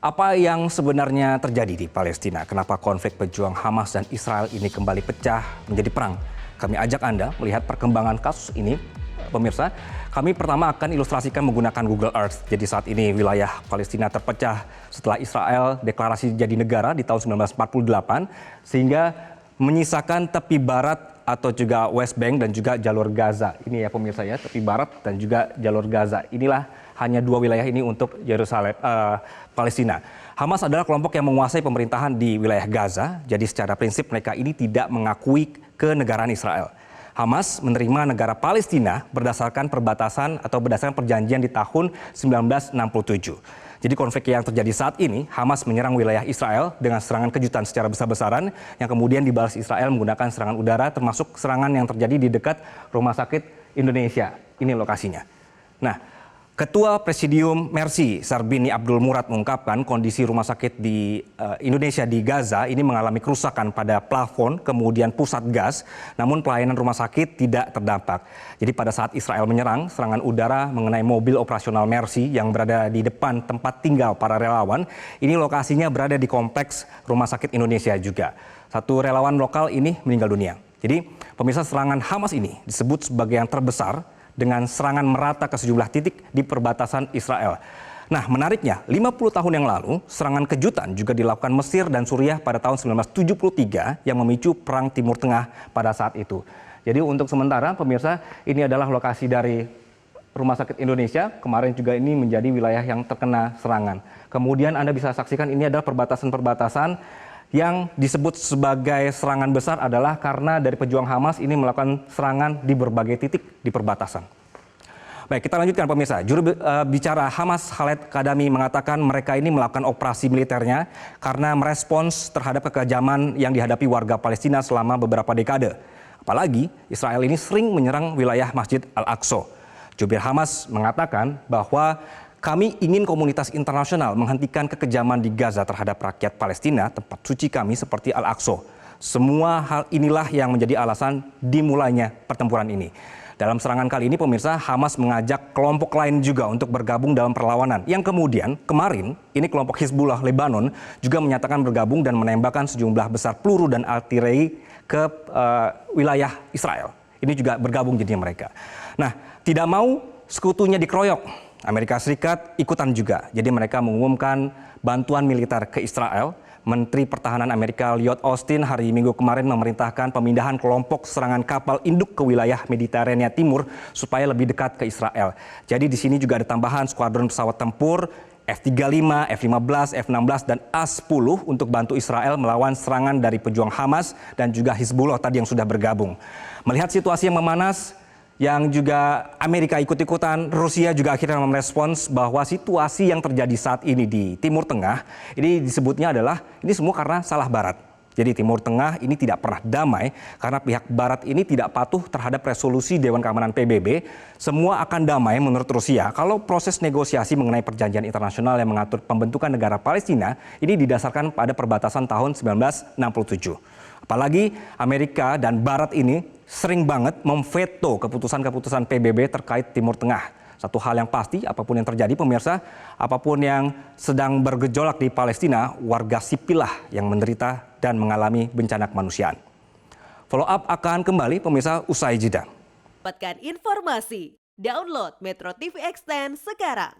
Apa yang sebenarnya terjadi di Palestina? Kenapa konflik pejuang Hamas dan Israel ini kembali pecah menjadi perang? Kami ajak Anda melihat perkembangan kasus ini, pemirsa. Kami pertama akan ilustrasikan menggunakan Google Earth. Jadi saat ini wilayah Palestina terpecah setelah Israel deklarasi jadi negara di tahun 1948, sehingga menyisakan tepi barat atau juga West Bank dan juga jalur Gaza. Ini ya pemirsa ya, tepi barat dan juga jalur Gaza. Inilah hanya dua wilayah ini untuk Yerusalem, Palestina. Hamas adalah kelompok yang menguasai pemerintahan di wilayah Gaza. Jadi secara prinsip mereka ini tidak mengakui kenegaraan Israel. Hamas menerima negara Palestina berdasarkan perbatasan atau berdasarkan perjanjian di tahun 1967. Jadi konflik yang terjadi saat ini, Hamas menyerang wilayah Israel dengan serangan kejutan secara besar-besaran yang kemudian dibalas Israel menggunakan serangan udara, termasuk serangan yang terjadi di dekat Rumah Sakit Indonesia. Ini lokasinya. Nah, Ketua Presidium Mercy, Sarbini Abdul Murad mengungkapkan kondisi rumah sakit di Indonesia di Gaza ini mengalami kerusakan pada plafon, kemudian pusat gas, namun pelayanan rumah sakit tidak terdampak. Jadi pada saat Israel menyerang, serangan udara mengenai mobil operasional Mercy yang berada di depan tempat tinggal para relawan, ini lokasinya berada di kompleks Rumah Sakit Indonesia juga. Satu relawan lokal ini meninggal dunia. Jadi pemirsa, serangan Hamas ini disebut sebagai yang terbesar dengan serangan merata ke sejumlah titik di perbatasan Israel. Nah, menariknya, 50 tahun yang lalu, serangan kejutan juga dilakukan Mesir dan Suriah pada tahun 1973 yang memicu Perang Timur Tengah pada saat itu. Jadi untuk sementara, pemirsa, ini adalah lokasi dari Rumah Sakit Indonesia. Kemarin juga ini menjadi wilayah yang terkena serangan. Kemudian Anda bisa saksikan ini adalah perbatasan-perbatasan yang disebut sebagai serangan besar adalah karena dari pejuang Hamas ini melakukan serangan di berbagai titik di perbatasan. Baik, kita lanjutkan pemirsa. Juru bicara Hamas Khaled Kadami mengatakan mereka ini melakukan operasi militernya karena merespons terhadap kekejaman yang dihadapi warga Palestina selama beberapa dekade. Apalagi Israel ini sering menyerang wilayah Masjid Al-Aqsa. Jubir Hamas mengatakan bahwa kami ingin komunitas internasional menghentikan kekejaman di Gaza terhadap rakyat Palestina, tempat suci kami seperti Al-Aqsa. Semua hal inilah yang menjadi alasan dimulainya pertempuran ini. Dalam serangan kali ini pemirsa, Hamas mengajak kelompok lain juga untuk bergabung dalam perlawanan. Yang kemudian kemarin ini kelompok Hizbullah Lebanon juga menyatakan bergabung dan menembakkan sejumlah besar peluru dan artileri ke wilayah Israel. Ini juga bergabung jadinya mereka. Nah, tidak mau sekutunya dikeroyok, Amerika Serikat ikutan juga. Jadi mereka mengumumkan bantuan militer ke Israel. Menteri Pertahanan Amerika Lloyd Austin hari Minggu kemarin memerintahkan pemindahan kelompok serangan kapal induk ke wilayah Mediterania Timur supaya lebih dekat ke Israel. Jadi di sini juga ada tambahan skuadron pesawat tempur F-35, F-15, F-16 dan A-10 untuk bantu Israel melawan serangan dari pejuang Hamas dan juga Hizbullah tadi yang sudah bergabung. Melihat situasi yang memanas, yang juga Amerika ikut-ikutan, Rusia juga akhirnya merespons bahwa situasi yang terjadi saat ini di Timur Tengah, ini disebutnya adalah ini semua karena salah Barat. Jadi Timur Tengah ini tidak pernah damai karena pihak Barat ini tidak patuh terhadap resolusi Dewan Keamanan PBB. Semua akan damai menurut Rusia kalau proses negosiasi mengenai perjanjian internasional yang mengatur pembentukan negara Palestina ini didasarkan pada perbatasan tahun 1967. Apalagi Amerika dan Barat ini sering banget memveto keputusan-keputusan PBB terkait Timur Tengah. Satu hal yang pasti, apapun yang terjadi pemirsa, apapun yang sedang bergejolak di Palestina, warga sipil lah yang menderita dan mengalami bencana kemanusiaan. Follow up akan kembali pemirsa usai jeda. Dapatkan informasi, download Metro TV Extend sekarang.